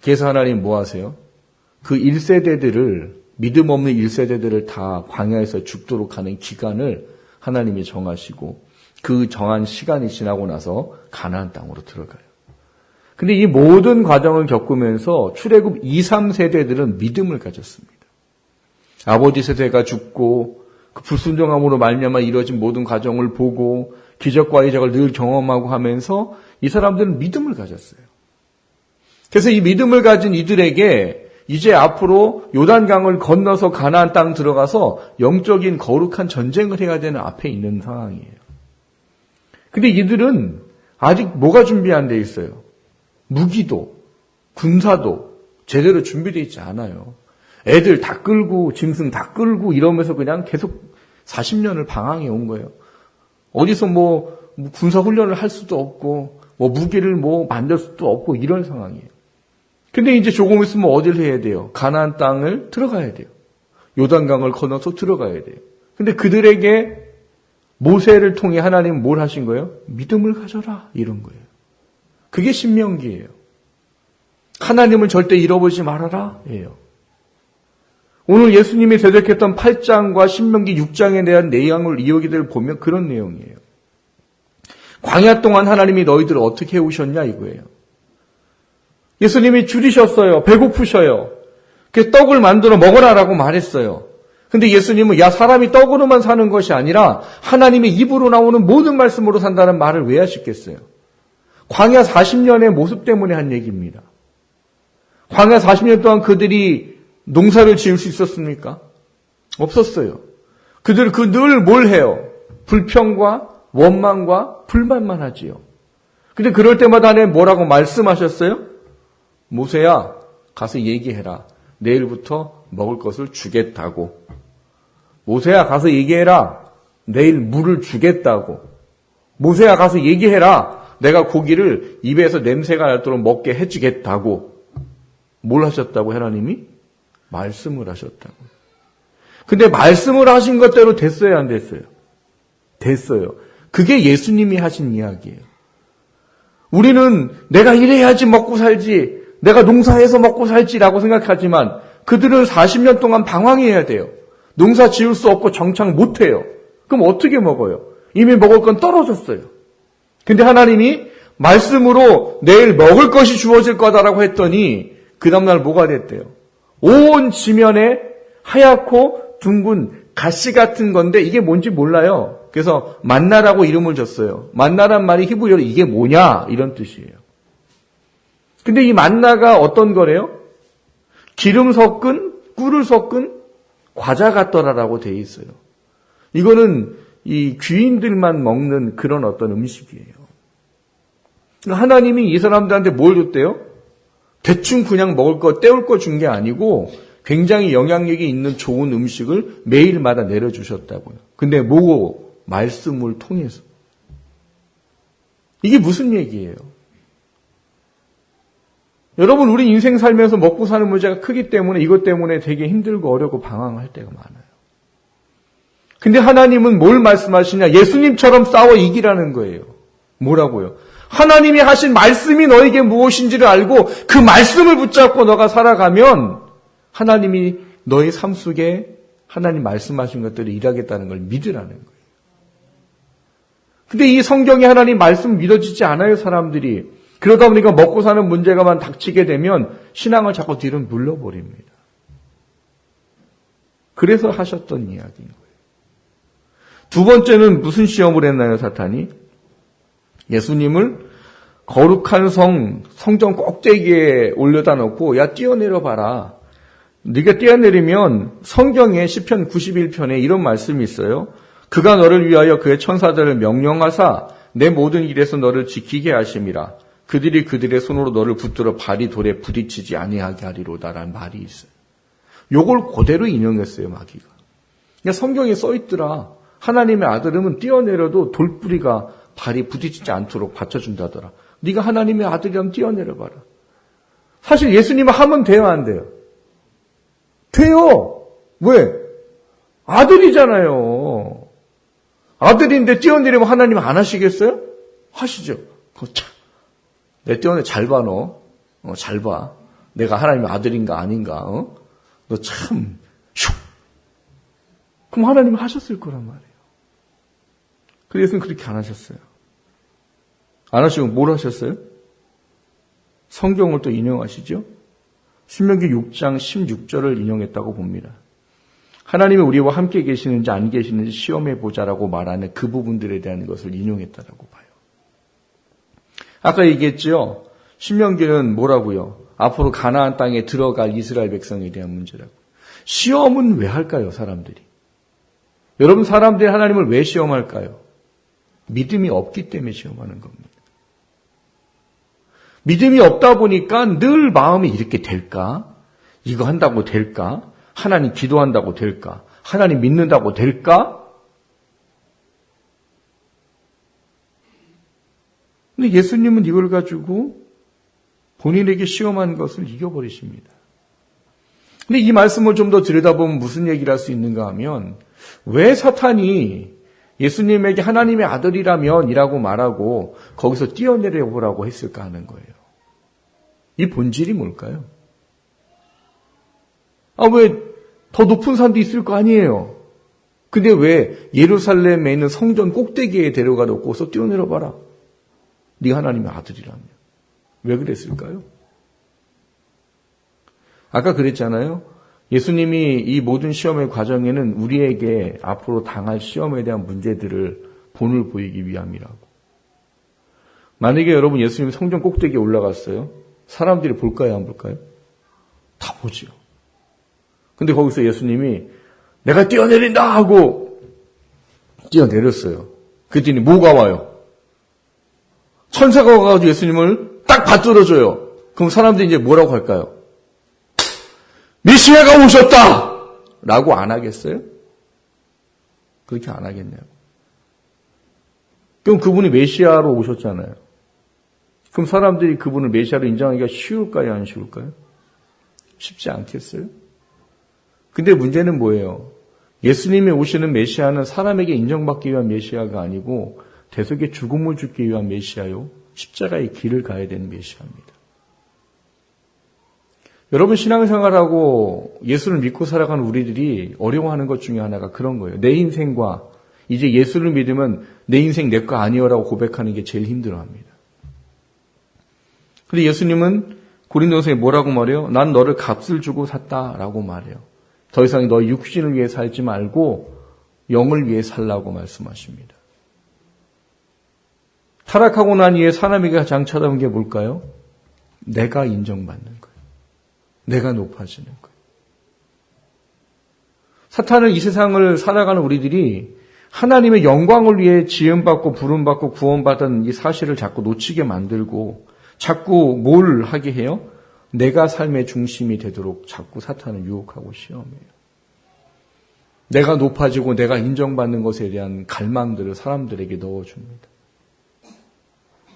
그래서 하나님 뭐 하세요? 그 1세대들을 믿음 없는 1세대들을 다 광야에서 죽도록 하는 기간을 하나님이 정하시고 그 정한 시간이 지나고 나서 가나안 땅으로 들어가요. 근데 이 모든 과정을 겪으면서 출애굽 2, 3세대들은 믿음을 가졌습니다. 아버지 세대가 죽고 그 불순종함으로 말미암아 이루어진 모든 과정을 보고 기적과 이적을 늘 경험하고 하면서 이 사람들은 믿음을 가졌어요. 그래서 이 믿음을 가진 이들에게 이제 앞으로 요단강을 건너서 가나안 땅 들어가서 영적인 거룩한 전쟁을 해야 되는 앞에 있는 상황이에요. 근데 이들은 아직 뭐가 준비 안 돼 있어요? 무기도 군사도 제대로 준비되어 있지 않아요. 애들 다 끌고 짐승 다 끌고 이러면서 그냥 계속 40년을 방황해 온 거예요. 어디서 뭐 군사 훈련을 할 수도 없고 뭐 무기를 뭐 만들 수도 없고 이런 상황이에요. 근데 이제 조금 있으면 어딜 해야 돼요? 가나안 땅을 들어가야 돼요. 요단강을 건너서 들어가야 돼요. 근데 그들에게 모세를 통해 하나님은 뭘 하신 거예요? 믿음을 가져라 이런 거예요. 그게 신명기예요. 하나님을 절대 잃어버리지 말아라 예요. 오늘 예수님이 대적했던 8장과 신명기 6장에 대한 내용을 이야기들 보면 그런 내용이에요. 광야 동안 하나님이 너희들을 어떻게 해오셨냐 이거예요. 예수님이 줄이셨어요. 배고프셔요. 그래서 떡을 만들어 먹으라라고 말했어요. 근데 예수님은 야 사람이 떡으로만 사는 것이 아니라 하나님의 입으로 나오는 모든 말씀으로 산다는 말을 왜 하셨겠어요? 광야 40년의 모습 때문에 한 얘기입니다. 광야 40년 동안 그들이 농사를 지을 수 있었습니까? 없었어요. 그들 늘 뭘 해요? 불평과 원망과 불만만 하지요. 근데 그럴 때마다 하나님 뭐라고 말씀하셨어요? 모세야 가서 얘기해라. 내일부터 먹을 것을 주겠다고. 모세야 가서 얘기해라. 내일 물을 주겠다고. 모세야 가서 얘기해라. 내가 고기를 입에서 냄새가 나도록 먹게 해주겠다고. 뭘 하셨다고 하나님이? 말씀을 하셨다고. 근데 말씀을 하신 것대로 됐어요, 안 됐어요? 됐어요. 그게 예수님이 하신 이야기예요. 우리는 내가 이래야지 먹고 살지, 내가 농사해서 먹고 살지라고 생각하지만 그들은 40년 동안 방황해야 돼요. 농사 지을 수 없고 정착 못해요. 그럼 어떻게 먹어요? 이미 먹을 건 떨어졌어요. 근데 하나님이 말씀으로 내일 먹을 것이 주어질 거다라고 했더니 그 다음날 뭐가 됐대요? 온 지면에 하얗고 둥근 가시 같은 건데 이게 뭔지 몰라요. 그래서 만나라고 이름을 줬어요. 만나란 말이 히브리어로 이게 뭐냐 이런 뜻이에요. 근데 이 만나가 어떤 거래요? 기름 섞은 꿀을 섞은 과자 같더라라고 돼 있어요. 이거는 이 귀인들만 먹는 그런 어떤 음식이에요. 하나님이 이 사람들한테 뭘 줬대요? 대충 그냥 먹을 거 때울 거 준 게 아니고 굉장히 영향력이 있는 좋은 음식을 매일마다 내려주셨다고요. 근데 뭐 말씀을 통해서. 이게 무슨 얘기예요? 여러분 우리 인생 살면서 먹고 사는 문제가 크기 때문에 이것 때문에 되게 힘들고 어렵고 방황할 때가 많아요. 근데 하나님은 뭘 말씀하시냐? 예수님처럼 싸워 이기라는 거예요. 뭐라고요? 하나님이 하신 말씀이 너에게 무엇인지를 알고 그 말씀을 붙잡고 너가 살아가면 하나님이 너의 삶 속에 하나님 말씀하신 것들을 일하겠다는 걸 믿으라는 거예요. 근데 이 성경에 하나님 말씀 믿어지지 않아요, 사람들이. 그러다 보니까 먹고 사는 문제가만 닥치게 되면 신앙을 자꾸 뒤로 물러버립니다. 그래서 하셨던 이야기인 거예요. 두 번째는 무슨 시험을 했나요, 사탄이? 예수님을 거룩한 성전 꼭대기에 올려다 놓고 야 뛰어내려 봐라. 네가 뛰어내리면 성경에 시편 91편에 이런 말씀이 있어요. 그가 너를 위하여 그의 천사들을 명령하사 내 모든 일에서 너를 지키게 하심이라. 그들이 그들의 손으로 너를 붙들어 발이 돌에 부딪히지 아니하게 하리로다라는 말이 있어요. 요걸 그대로 인용했어요, 마귀가. 그러니까 성경에 써 있더라. 하나님의 아들은 뛰어내려도 돌뿌리가 발이 부딪히지 않도록 받쳐준다더라. 네가 하나님의 아들이라면 뛰어내려봐라. 사실 예수님은 하면 돼요, 안 돼요? 돼요. 왜? 아들이잖아요. 아들인데 뛰어내리면 하나님 안 하시겠어요? 하시죠. 참. 내 뛰어내 잘 봐, 너. 잘 봐. 내가 하나님의 아들인가 아닌가. 너 참. 슉. 그럼 하나님은 하셨을 거란 말이에요. 그래서 그렇게 안 하셨어요. 안 하시고 뭘 하셨어요? 성경을 또 인용하시죠? 신명기 6장 16절을 인용했다고 봅니다. 하나님이 우리와 함께 계시는지 안 계시는지 시험해 보자라고 말하는 그 부분들에 대한 것을 인용했다라고 봐요. 아까 얘기했죠? 신명기는 뭐라고요? 앞으로 가나안 땅에 들어갈 이스라엘 백성에 대한 문제라고. 시험은 왜 할까요, 사람들이? 여러분, 사람들이 하나님을 왜 시험할까요? 믿음이 없기 때문에 시험하는 겁니다. 믿음이 없다 보니까 늘 마음이 이렇게 될까? 이거 한다고 될까? 하나님 기도한다고 될까? 하나님 믿는다고 될까? 근데 예수님은 이걸 가지고 본인에게 시험한 것을 이겨버리십니다. 근데 이 말씀을 좀 더 들여다보면 무슨 얘기를 할 수 있는가 하면 왜 사탄이 예수님에게 하나님의 아들이라면 이라고 말하고 거기서 뛰어내려 보라고 했을까 하는 거예요. 이 본질이 뭘까요? 왜 더 높은 산도 있을 거 아니에요. 근데 왜 예루살렘에 있는 성전 꼭대기에 데려가 놓고서 뛰어내려봐라. 네가 하나님의 아들이라며. 왜 그랬을까요? 아까 그랬잖아요. 예수님이 이 모든 시험의 과정에는 우리에게 앞으로 당할 시험에 대한 문제들을 본을 보이기 위함이라고. 만약에 여러분 예수님이 성전 꼭대기에 올라갔어요. 사람들이 볼까요? 안 볼까요? 다 보죠. 근데 거기서 예수님이 내가 뛰어내린다 하고 뛰어내렸어요. 그랬더니 뭐가 와요? 천사가 와가지고 예수님을 딱 받들어줘요. 그럼 사람들이 이제 뭐라고 할까요? 메시아가 오셨다! 라고 안 하겠어요? 그렇게 안 하겠네요. 그럼 그분이 메시아로 오셨잖아요. 그럼 사람들이 그분을 메시아로 인정하기가 쉬울까요? 안 쉬울까요? 쉽지 않겠어요? 근데 문제는 뭐예요? 예수님이 오시는 메시아는 사람에게 인정받기 위한 메시아가 아니고 대속의 죽음을 죽기 위한 메시아요. 십자가의 길을 가야 되는 메시아입니다. 여러분 신앙생활하고 예수를 믿고 살아가는 우리들이 어려워하는 것 중에 하나가 그런 거예요. 내 인생과 이제 예수를 믿으면 내 인생 내 거 아니요라고 고백하는 게 제일 힘들어합니다. 근데 예수님은 고린도서에 뭐라고 말해요? 난 너를 값을 주고 샀다라고 말해요. 더 이상 너 육신을 위해 살지 말고 영을 위해 살라고 말씀하십니다. 타락하고 난 이후에 사람에게 가장 찾아온 게 뭘까요? 내가 인정받는 거예요. 내가 높아지는 거예요. 사탄은 이 세상을 살아가는 우리들이 하나님의 영광을 위해 지음받고 부름받고 구원받은 이 사실을 자꾸 놓치게 만들고 자꾸 뭘 하게 해요? 내가 삶의 중심이 되도록 자꾸 사탄을 유혹하고 시험해요. 내가 높아지고 내가 인정받는 것에 대한 갈망들을 사람들에게 넣어줍니다.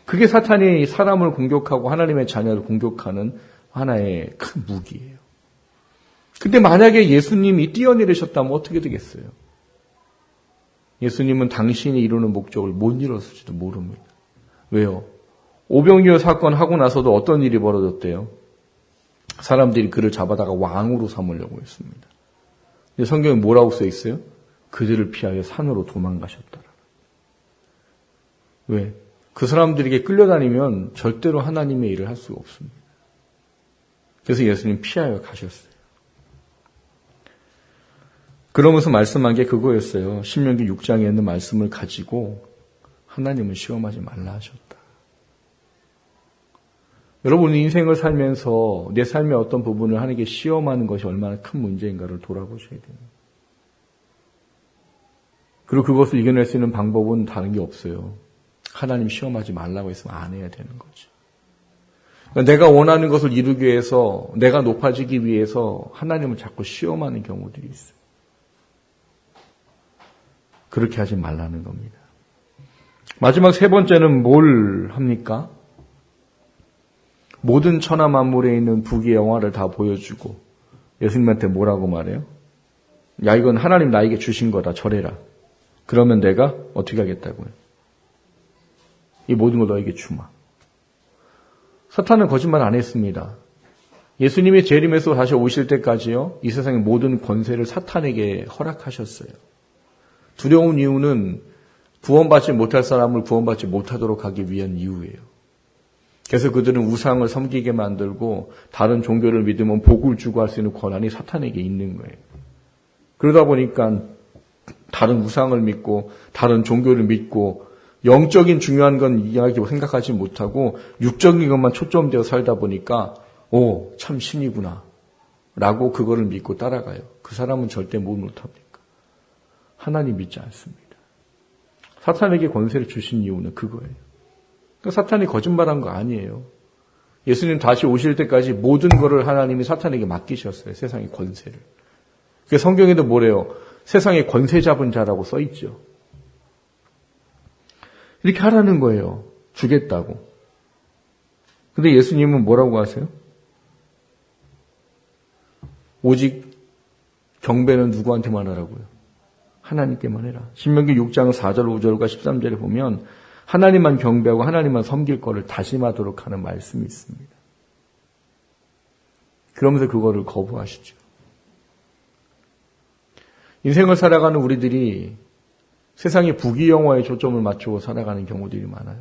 그게 사탄이 사람을 공격하고 하나님의 자녀를 공격하는 하나의 큰 무기예요. 근데 만약에 예수님이 뛰어내리셨다면 어떻게 되겠어요? 예수님은 당신이 이루는 목적을 못 이뤘을지도 모릅니다. 왜요? 오병이어 사건 하고 나서도 어떤 일이 벌어졌대요? 사람들이 그를 잡아다가 왕으로 삼으려고 했습니다. 근데 성경에 뭐라고 써 있어요? 그들을 피하여 산으로 도망가셨더라. 왜? 그 사람들에게 끌려다니면 절대로 하나님의 일을 할 수가 없습니다. 그래서 예수님 피하여 가셨어요. 그러면서 말씀한 게 그거였어요. 신명기 6장에 있는 말씀을 가지고 하나님은 시험하지 말라 하셨다. 여러분 인생을 살면서 내 삶의 어떤 부분을 하나님께 시험하는 것이 얼마나 큰 문제인가를 돌아보셔야 됩니다. 그리고 그것을 이겨낼 수 있는 방법은 다른 게 없어요. 하나님 시험하지 말라고 했으면 안 해야 되는 거죠. 그러니까 내가 원하는 것을 이루기 위해서 내가 높아지기 위해서 하나님을 자꾸 시험하는 경우들이 있어요. 그렇게 하지 말라는 겁니다. 마지막 세 번째는 뭘 합니까? 모든 천하 만물에 있는 부귀 영화를 다 보여주고 예수님한테 뭐라고 말해요? 야 이건 하나님 나에게 주신 거다. 절해라. 그러면 내가 어떻게 하겠다고요? 이 모든 걸 너에게 주마. 사탄은 거짓말 안 했습니다. 예수님이 재림에서 다시 오실 때까지요. 이 세상의 모든 권세를 사탄에게 허락하셨어요. 두려운 이유는 구원받지 못할 사람을 구원받지 못하도록 하기 위한 이유예요. 그래서 그들은 우상을 섬기게 만들고 다른 종교를 믿으면 복을 주고 할 수 있는 권한이 사탄에게 있는 거예요. 그러다 보니까 다른 우상을 믿고 다른 종교를 믿고 영적인 중요한 건 이야기고 생각하지 못하고 육적인 것만 초점되어 살다 보니까 참 신이구나 라고 그거를 믿고 따라가요. 그 사람은 절대 뭘 못합니까? 하나님 믿지 않습니다. 사탄에게 권세를 주신 이유는 그거예요. 그러니까 사탄이 거짓말한 거 아니에요. 예수님 다시 오실 때까지 모든 거를 하나님이 사탄에게 맡기셨어요. 세상의 권세를. 그 성경에도 뭐래요? 세상의 권세 잡은 자라고 써 있죠. 이렇게 하라는 거예요. 주겠다고. 근데 예수님은 뭐라고 하세요? 오직 경배는 누구한테만 하라고요? 하나님께만 해라. 신명기 6장 4절 5절과 13절에 보면 하나님만 경배하고 하나님만 섬길 거를 다짐하도록 하는 말씀이 있습니다. 그러면서 그거를 거부하시죠. 인생을 살아가는 우리들이 세상의 부귀영화에 초점을 맞추고 살아가는 경우들이 많아요.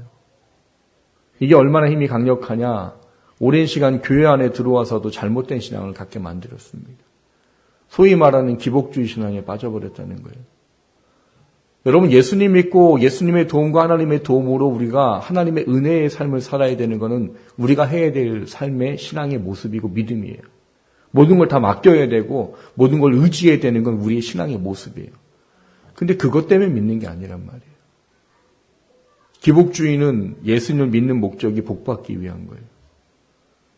이게 얼마나 힘이 강력하냐. 오랜 시간 교회 안에 들어와서도 잘못된 신앙을 갖게 만들었습니다. 소위 말하는 기복주의 신앙에 빠져버렸다는 거예요. 여러분, 예수님 믿고 예수님의 도움과 하나님의 도움으로 우리가 하나님의 은혜의 삶을 살아야 되는 것은 우리가 해야 될 삶의 신앙의 모습이고 믿음이에요. 모든 걸 다 맡겨야 되고 모든 걸 의지해야 되는 건 우리의 신앙의 모습이에요. 근데 그것 때문에 믿는 게 아니란 말이에요. 기복주의는 예수님을 믿는 목적이 복받기 위한 거예요.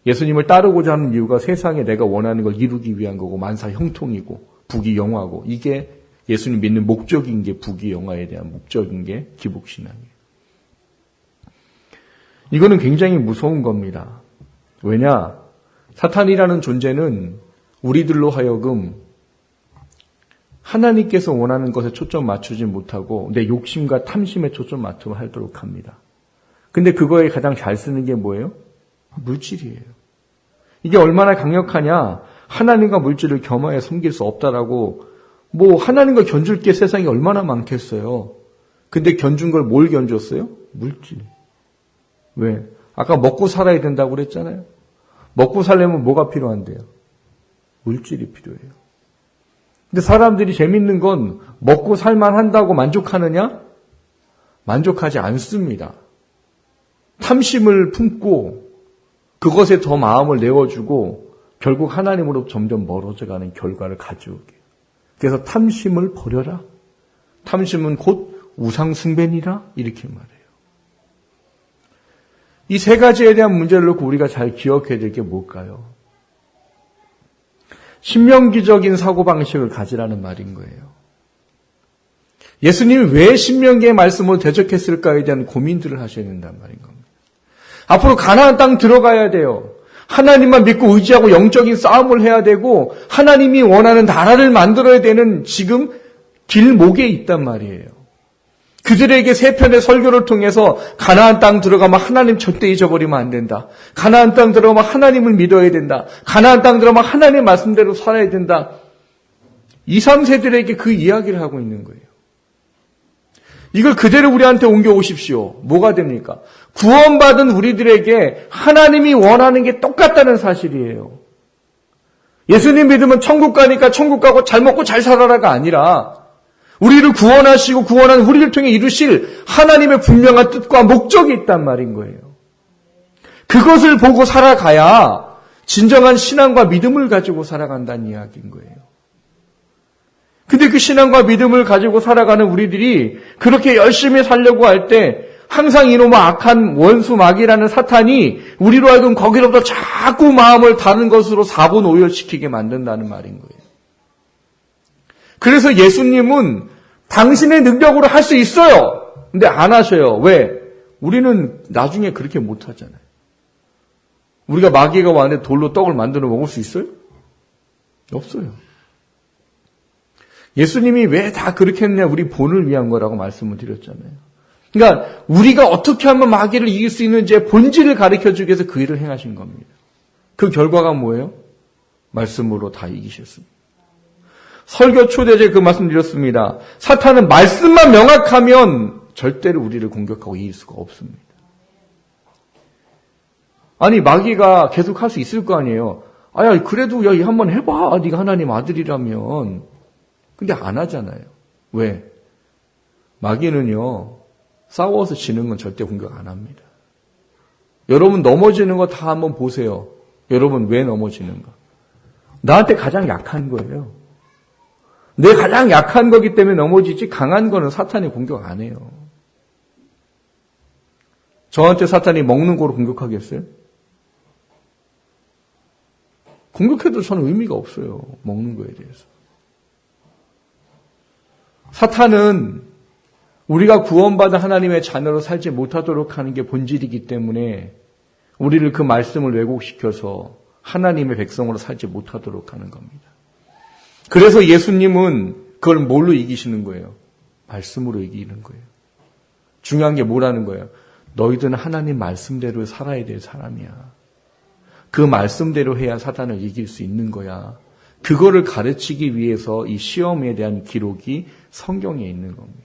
예수님을 따르고자 하는 이유가 세상에 내가 원하는 걸 이루기 위한 거고 만사 형통이고 부귀영화고 이게 예수님 믿는 목적인 게 부귀영화에 대한 목적인 게 기복신앙이에요. 이거는 굉장히 무서운 겁니다. 왜냐? 사탄이라는 존재는 우리들로 하여금 하나님께서 원하는 것에 초점 맞추지 못하고 내 욕심과 탐심에 초점 맞추고 하도록 합니다. 근데 그거에 가장 잘 쓰는 게 뭐예요? 물질이에요. 이게 얼마나 강력하냐? 하나님과 물질을 겸하여 섬길 수 없다라고 하나님과 견줄 게 세상에 얼마나 많겠어요. 근데 견준 걸 뭘 견줬어요? 물질. 왜? 아까 먹고 살아야 된다고 그랬잖아요. 먹고 살려면 뭐가 필요한데요? 물질이 필요해요. 근데 사람들이 재밌는 건 먹고 살만 한다고 만족하느냐? 만족하지 않습니다. 탐심을 품고 그것에 더 마음을 내어주고 결국 하나님으로 점점 멀어져가는 결과를 가져오게. 그래서 탐심을 버려라. 탐심은 곧 우상숭배니라 이렇게 말해요. 이 세 가지에 대한 문제를 놓고 우리가 잘 기억해야 될 게 뭘까요? 신명기적인 사고방식을 가지라는 말인 거예요. 예수님이 왜 신명기의 말씀을 대적했을까에 대한 고민들을 하셔야 된다는 말인 겁니다. 앞으로 가나안 땅 들어가야 돼요. 하나님만 믿고 의지하고 영적인 싸움을 해야 되고 하나님이 원하는 나라를 만들어야 되는 지금 길목에 있단 말이에요. 그들에게 세 편의 설교를 통해서 가나안 땅 들어가면 하나님 절대 잊어버리면 안 된다. 가나안 땅 들어가면 하나님을 믿어야 된다. 가나안 땅 들어가면 하나님의 말씀대로 살아야 된다. 2, 3세들에게 그 이야기를 하고 있는 거예요. 이걸 그대로 우리한테 옮겨오십시오. 뭐가 됩니까? 구원받은 우리들에게 하나님이 원하는 게 똑같다는 사실이에요. 예수님 믿으면 천국 가니까 천국 가고 잘 먹고 잘 살아라가 아니라 우리를 구원하시고 구원한 우리를 통해 이루실 하나님의 분명한 뜻과 목적이 있단 말인 거예요. 그것을 보고 살아가야 진정한 신앙과 믿음을 가지고 살아간다는 이야기인 거예요. 근데 그 신앙과 믿음을 가지고 살아가는 우리들이 그렇게 열심히 살려고 할 때 항상 이놈의 악한 원수 마귀라는 사탄이 우리로 하여금 거기로부터 자꾸 마음을 다른 것으로 사분오열시키게 만든다는 말인 거예요. 그래서 예수님은 당신의 능력으로 할 수 있어요. 근데 안 하셔요. 왜? 우리는 나중에 그렇게 못 하잖아요. 우리가 마귀가 왔는데 돌로 떡을 만들어 먹을 수 있어요? 없어요. 예수님이 왜 다 그렇게 했냐? 우리 본을 위한 거라고 말씀을 드렸잖아요. 그러니까 우리가 어떻게 하면 마귀를 이길 수 있는지의 본질을 가르쳐주기 위해서 그 일을 행하신 겁니다. 그 결과가 뭐예요? 말씀으로 다 이기셨습니다. 설교 초대제 그 말씀 드렸습니다. 사탄은 말씀만 명확하면 절대로 우리를 공격하고 이길 수가 없습니다. 아니 마귀가 계속 할 수 있을 거 아니에요. 아야 그래도 야 한번 해봐. 네가 하나님 아들이라면. 근데 안 하잖아요. 왜? 마귀는요. 싸워서 지는 건 절대 공격 안 합니다. 여러분 넘어지는 거 다 한번 보세요. 여러분 왜 넘어지는가? 나한테 가장 약한 거예요. 내 가장 약한 거기 때문에 넘어지지 강한 거는 사탄이 공격 안 해요. 저한테 사탄이 먹는 거로 공격하겠어요? 공격해도 저는 의미가 없어요. 먹는 거에 대해서. 사탄은 우리가 구원받은 하나님의 자녀로 살지 못하도록 하는 게 본질이기 때문에 우리를 그 말씀을 왜곡시켜서 하나님의 백성으로 살지 못하도록 하는 겁니다. 그래서 예수님은 그걸 뭘로 이기시는 거예요? 말씀으로 이기는 거예요. 중요한 게 뭐라는 거예요? 너희들은 하나님 말씀대로 살아야 될 사람이야. 그 말씀대로 해야 사탄을 이길 수 있는 거야. 그거를 가르치기 위해서 이 시험에 대한 기록이 성경에 있는 겁니다.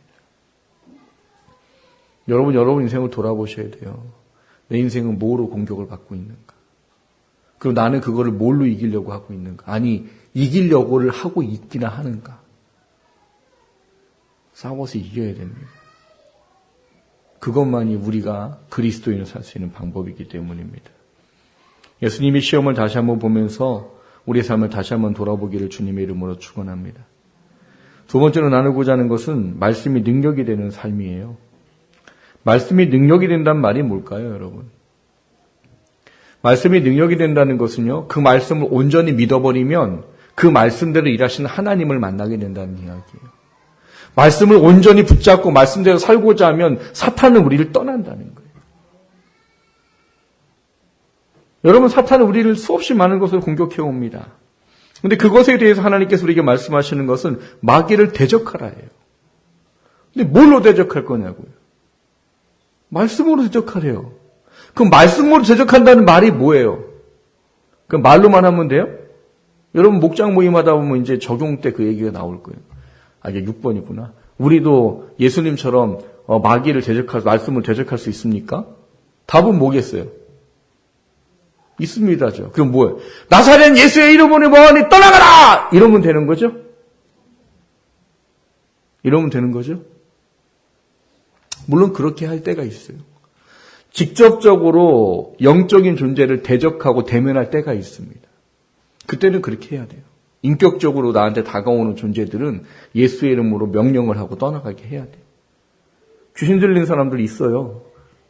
여러분 인생을 돌아보셔야 돼요. 내 인생은 뭐로 공격을 받고 있는가? 그리고 나는 그거를 뭘로 이기려고 하고 있는가? 아니, 이기려고를 하고 있기나 하는가? 싸워서 이겨야 됩니다. 그것만이 우리가 그리스도인을 살 수 있는 방법이기 때문입니다. 예수님이 시험을 다시 한번 보면서 우리의 삶을 다시 한번 돌아보기를 주님의 이름으로 축원합니다. 두 번째로 나누고자 하는 것은 말씀이 능력이 되는 삶이에요. 말씀이 능력이 된다는 말이 뭘까요, 여러분? 말씀이 능력이 된다는 것은요, 그 말씀을 온전히 믿어버리면 그 말씀대로 일하시는 하나님을 만나게 된다는 이야기예요. 말씀을 온전히 붙잡고 말씀대로 살고자 하면 사탄은 우리를 떠난다는 거예요. 여러분, 사탄은 우리를 수없이 많은 것을 공격해 옵니다. 그런데 그것에 대해서 하나님께서 우리에게 말씀하시는 것은 마귀를 대적하라예요. 근데 뭘로 대적할 거냐고요? 말씀으로 대적하래요. 그럼 말씀으로 대적한다는 말이 뭐예요? 그 말로만 하면 돼요? 여러분 목장 모임하다 보면 이제 적용 때 그 얘기가 나올 거예요. 아, 이게 6번이구나. 우리도 예수님처럼 마귀를 말씀을 대적할 수 있습니까? 답은 뭐겠어요? 있습니다죠. 그럼 뭐예요? 나사렛 예수의 이름으로 뭐하니 떠나가라! 이러면 되는 거죠? 이러면 되는 거죠? 물론 그렇게 할 때가 있어요. 직접적으로 영적인 존재를 대적하고 대면할 때가 있습니다. 그때는 그렇게 해야 돼요. 인격적으로 나한테 다가오는 존재들은 예수의 이름으로 명령을 하고 떠나가게 해야 돼요. 귀신 들린 사람들 있어요.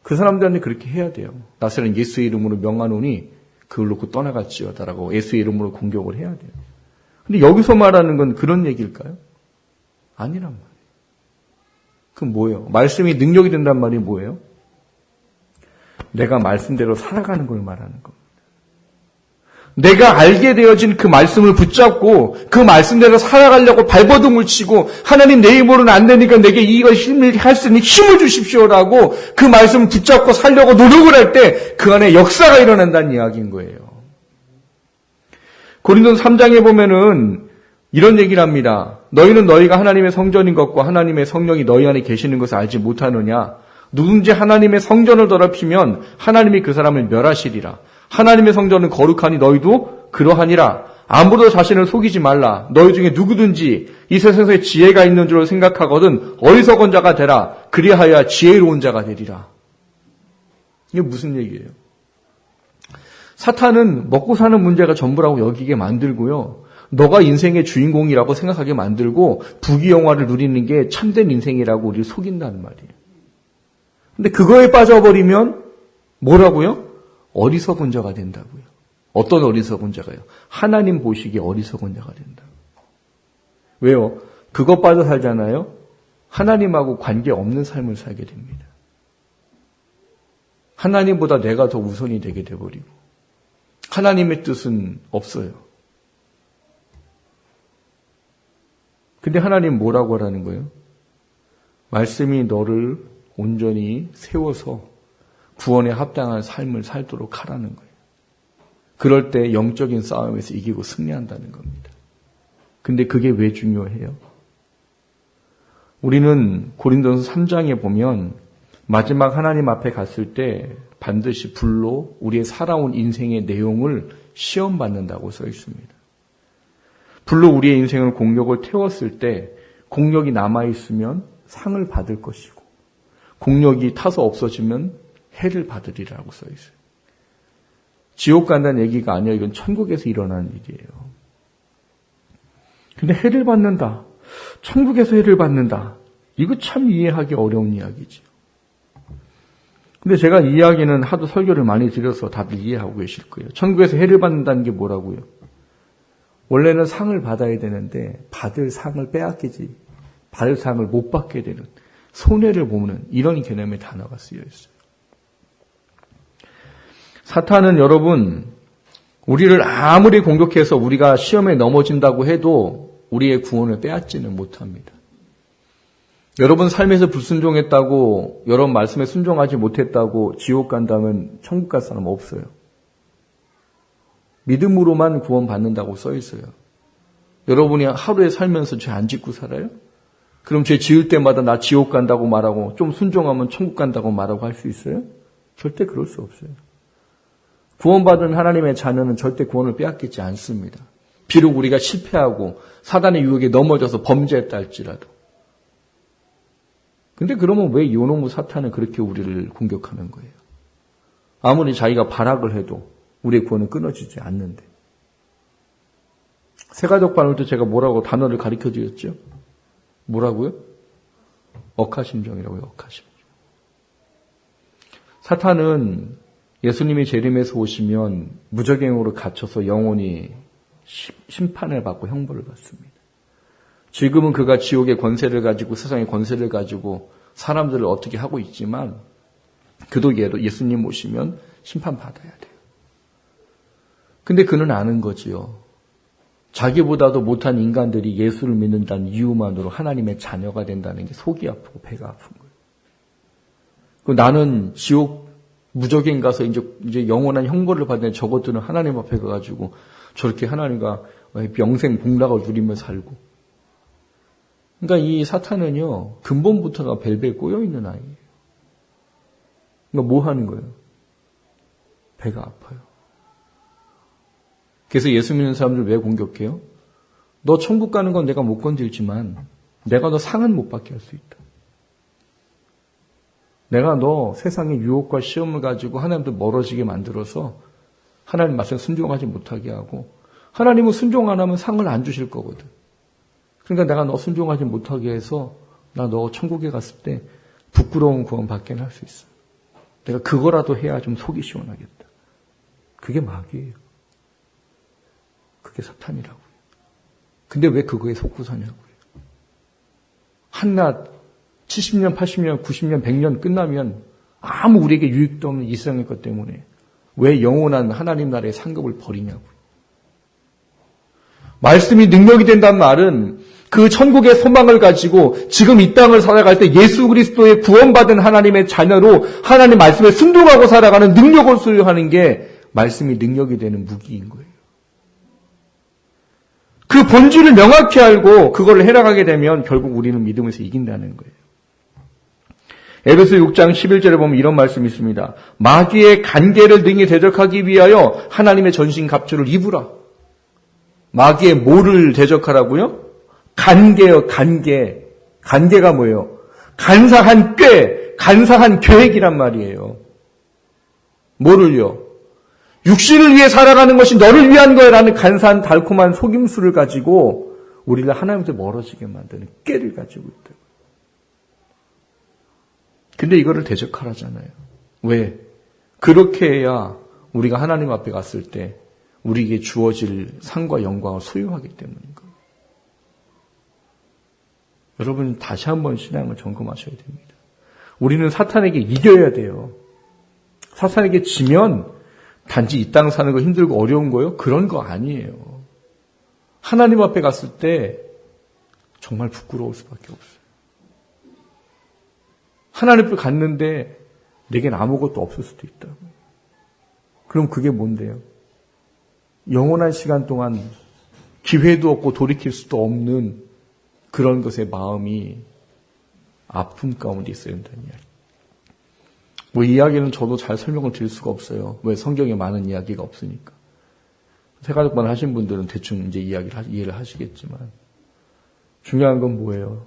그 사람들한테 그렇게 해야 돼요. 나사렛 예수의 이름으로 명하노니 그걸 놓고 떠나갈지어다라고 예수의 이름으로 공격을 해야 돼요. 근데 여기서 말하는 건 그런 얘기일까요? 아니란 말이에요. 그럼 뭐예요? 말씀이 능력이 된단 말이 뭐예요? 내가 말씀대로 살아가는 걸 말하는 겁니다. 내가 알게 되어진 그 말씀을 붙잡고 그 말씀대로 살아가려고 발버둥을 치고 하나님 내 힘으로는 안 되니까 내게 이걸 할 수 있는 힘을 주십시오라고 그 말씀을 붙잡고 살려고 노력을 할 때 그 안에 역사가 일어난다는 이야기인 거예요. 고린도서 3장에 보면은 이런 얘기를 합니다. 너희는 너희가 하나님의 성전인 것과 하나님의 성령이 너희 안에 계시는 것을 알지 못하느냐? 누군지 하나님의 성전을 더럽히면 하나님이 그 사람을 멸하시리라. 하나님의 성전은 거룩하니 너희도 그러하니라. 아무도 자신을 속이지 말라. 너희 중에 누구든지 이 세상에 지혜가 있는 줄 생각하거든 어리석은 자가 되라. 그리하여 지혜로운 자가 되리라. 이게 무슨 얘기예요? 사탄은 먹고 사는 문제가 전부라고 여기게 만들고요. 너가 인생의 주인공이라고 생각하게 만들고 부귀영화를 누리는 게 참된 인생이라고 우리를 속인다는 말이에요. 근데 그거에 빠져버리면 뭐라고요? 어리석은 자가 된다고요. 어떤 어리석은 자가요? 하나님 보시기에 어리석은 자가 된다. 왜요? 그것 빠져 살잖아요. 하나님하고 관계없는 삶을 살게 됩니다. 하나님보다 내가 더 우선이 되게 돼버리고 하나님의 뜻은 없어요. 근데 하나님 뭐라고 하라는 거예요? 말씀이 너를 온전히 세워서 구원에 합당한 삶을 살도록 하라는 거예요. 그럴 때 영적인 싸움에서 이기고 승리한다는 겁니다. 근데 그게 왜 중요해요? 우리는 고린도서 3장에 보면 마지막 하나님 앞에 갔을 때 반드시 불로 우리의 살아온 인생의 내용을 시험받는다고 써 있습니다. 불로 우리의 인생을 공력을 태웠을 때 공력이 남아있으면 상을 받을 것이고 공력이 타서 없어지면 해를 받으리라고 써 있어요. 지옥 간다는 얘기가 아니에요. 이건 천국에서 일어나는 일이에요. 근데 해를 받는다. 천국에서 해를 받는다. 이거 참 이해하기 어려운 이야기죠. 근데 제가 이 이야기는 하도 설교를 많이 드려서 다들 이해하고 계실 거예요. 천국에서 해를 받는다는 게 뭐라고요? 원래는 상을 받아야 되는데 받을 상을 빼앗기지 받을 상을 못 받게 되는 손해를 보는 이런 개념의 단어가 쓰여 있어요. 사탄은 여러분 우리를 아무리 공격해서 우리가 시험에 넘어진다고 해도 우리의 구원을 빼앗지는 못합니다. 여러분 삶에서 불순종했다고 여러분 말씀에 순종하지 못했다고 지옥 간다면 천국 갈 사람 없어요. 믿음으로만 구원받는다고 써 있어요. 여러분이 하루에 살면서 죄 안 짓고 살아요? 그럼 죄 지을 때마다 나 지옥 간다고 말하고 좀 순종하면 천국 간다고 말하고 할 수 있어요? 절대 그럴 수 없어요. 구원받은 하나님의 자녀는 절대 구원을 빼앗기지 않습니다. 비록 우리가 실패하고 사단의 유혹에 넘어져서 범죄했다 할지라도. 근데 그러면 왜 요놈의 사탄은 그렇게 우리를 공격하는 거예요? 아무리 자기가 발악을 해도 우리의 구원은 끊어지지 않는데. 새가족 반을 때 제가 뭐라고 단어를 가르쳐 드렸죠? 뭐라고요? 억하심정이라고요. 억하심정. 사탄은 예수님이 재림에서 오시면 무저갱으로 갇혀서 영원히 심판을 받고 형벌을 받습니다. 지금은 그가 지옥의 권세를 가지고 세상의 권세를 가지고 사람들을 어떻게 하고 있지만 그도 예수님 오시면 심판받아야 돼요. 근데 그는 아는 거지요. 자기보다도 못한 인간들이 예수를 믿는다는 이유만으로 하나님의 자녀가 된다는 게 속이 아프고 배가 아픈 거예요. 나는 지옥 무적행 가서 이제 영원한 형벌을 받는 저것들은 하나님 앞에 가가지고 저렇게 하나님과 영생 복락을 누리며 살고. 그러니까 이 사탄은요, 근본부터가 벨벨 꼬여있는 아이예요. 그러니까 뭐 하는 거예요? 배가 아파요. 그래서 예수 믿는 사람들 왜 공격해요? 너 천국 가는 건 내가 못 건들지만 내가 너 상은 못 받게 할 수 있다. 내가 너 세상의 유혹과 시험을 가지고 하나님도 멀어지게 만들어서 하나님 말씀 순종하지 못하게 하고 하나님은 순종 안 하면 상을 안 주실 거거든. 그러니까 내가 너 순종하지 못하게 해서 나 너 천국에 갔을 때 부끄러운 구원 받게 할 수 있어. 내가 그거라도 해야 좀 속이 시원하겠다. 그게 마귀예요. 그게 사탄이라고요. 근데 왜 그거에 속고 사냐고요. 한낱 70년, 80년, 90년, 100년 끝나면 아무 우리에게 유익도 없는 이 세상의 것 때문에 왜 영원한 하나님 나라의 상급을 버리냐고요. 말씀이 능력이 된다는 말은 그 천국의 소망을 가지고 지금 이 땅을 살아갈 때 예수 그리스도의 구원받은 하나님의 자녀로 하나님 말씀에 순종하고 살아가는 능력을 소유하는 게 말씀이 능력이 되는 무기인 거예요. 그 본질을 명확히 알고 그걸 해나가게 되면 결국 우리는 믿음에서 이긴다는 거예요. 에베소 6장 11절에 보면 이런 말씀이 있습니다. 마귀의 간계를 능히 대적하기 위하여 하나님의 전신갑주를 입으라. 마귀의 뭐를 대적하라고요? 간계요, 간계. 간계가 뭐예요? 간사한 꾀, 간사한 계획이란 말이에요. 뭐를요? 육신을 위해 살아가는 것이 너를 위한 거야라는 간사한 달콤한 속임수를 가지고 우리를 하나님께 멀어지게 만드는 꾀를 가지고 있다. 근데 이거를 대적하라잖아요. 왜? 그렇게 해야 우리가 하나님 앞에 갔을 때 우리에게 주어질 상과 영광을 소유하기 때문인 거예요. 여러분 다시 한번 신앙을 점검하셔야 됩니다. 우리는 사탄에게 이겨야 돼요. 사탄에게 지면 단지 이 땅 사는 거 힘들고 어려운 거요? 그런 거 아니에요. 하나님 앞에 갔을 때 정말 부끄러울 수밖에 없어요. 하나님 앞에 갔는데 내겐 아무것도 없을 수도 있다고. 그럼 그게 뭔데요? 영원한 시간 동안 기회도 없고 돌이킬 수도 없는 그런 것의 마음이 아픔 가운데 있어야 된다는 이야기. 이 이야기는 저도 잘 설명을 드릴 수가 없어요. 왜? 성경에 많은 이야기가 없으니까. 새가족반 하신 분들은 대충 이제 이해를 하시겠지만 중요한 건 뭐예요?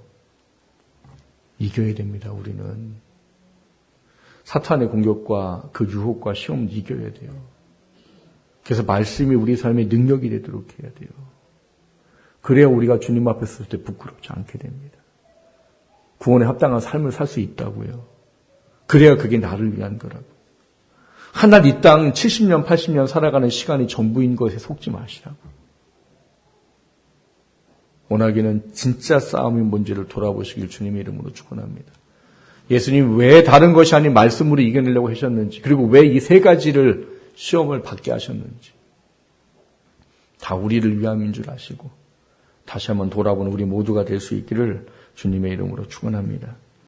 이겨야 됩니다. 우리는 사탄의 공격과 그 유혹과 시험을 이겨야 돼요. 그래서 말씀이 우리 삶의 능력이 되도록 해야 돼요. 그래야 우리가 주님 앞에 설 때 부끄럽지 않게 됩니다. 구원에 합당한 삶을 살 수 있다고요. 그래야 그게 나를 위한 거라고. 한낱 이 땅 70년, 80년 살아가는 시간이 전부인 것에 속지 마시라고. 원하기는 진짜 싸움이 뭔지를 돌아보시길 주님의 이름으로 축원합니다. 예수님 왜 다른 것이 아닌 말씀으로 이겨내려고 하셨는지, 그리고 왜 이 세 가지를 시험을 받게 하셨는지 다 우리를 위함인 줄 아시고 다시 한번 돌아보는 우리 모두가 될 수 있기를 주님의 이름으로 축원합니다.